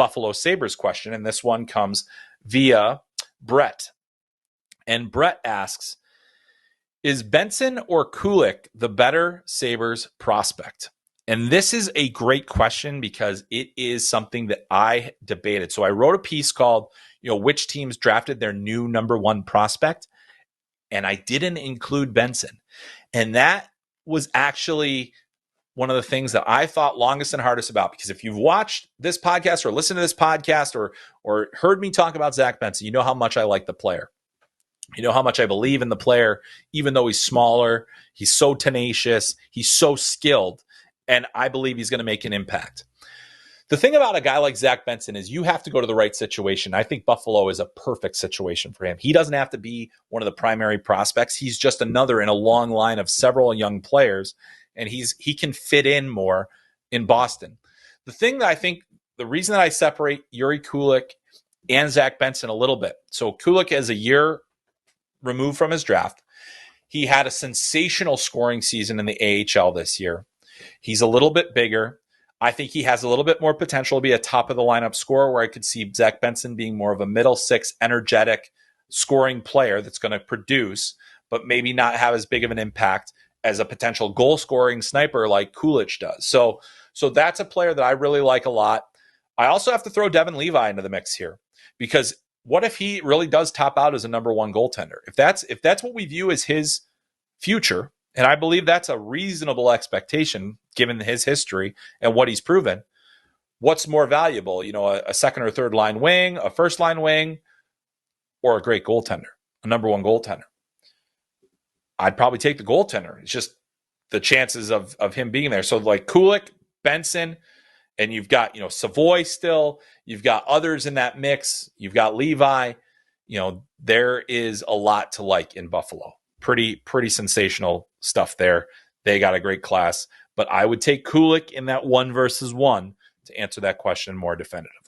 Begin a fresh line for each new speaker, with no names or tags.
Buffalo Sabres question, and this one comes via Brett. And Brett asks, is Benson or Kulich the better Sabres prospect? And this is a great question because it is something that I debated. So I wrote a piece called, which teams drafted their new number one prospect, and I didn't include Benson. And that was actually one of the things that I thought longest and hardest about, because if you've watched this podcast or listened to this podcast or heard me talk about Zach Benson, you know how much I like the player. You know how much I believe in the player, even though he's smaller, he's so tenacious, he's so skilled, and I believe he's going to make an impact. The thing about a guy like Zach Benson is you have to go to the right situation. I think Buffalo is a perfect situation for him. He doesn't have to be one of the primary prospects. He's just another in a long line of several young players, and he can fit in more in Boston. The thing that I think, the reason that I separate Jiri Kulich and Zach Benson a little bit. So Kulich is a year removed from his draft. He had a sensational scoring season in the AHL this year. He's a little bit bigger. I think he has a little bit more potential to be a top of the lineup scorer, where I could see Zach Benson being more of a middle six, energetic scoring player that's going to produce, but maybe not have as big of an impact as a potential goal scoring sniper like Kulich does. So that's a player that I really like a lot. I also have to throw Devin Levi into the mix here, because what if he really does top out as a number one goaltender? If that's what we view as his future, and I believe that's a reasonable expectation given his history and what he's proven, what's more valuable? A second or third line wing, a first line wing, or a great goaltender, a number one goaltender? I'd probably take the goaltender. It's just the chances of him being there. So like Kulich, Benson, and you've got, Savoy still. You've got others in that mix. You've got Levi. There is a lot to like in Buffalo. Pretty sensational stuff there. They got a great class. But I would take Kulich in that 1 versus 1 to answer that question more definitively.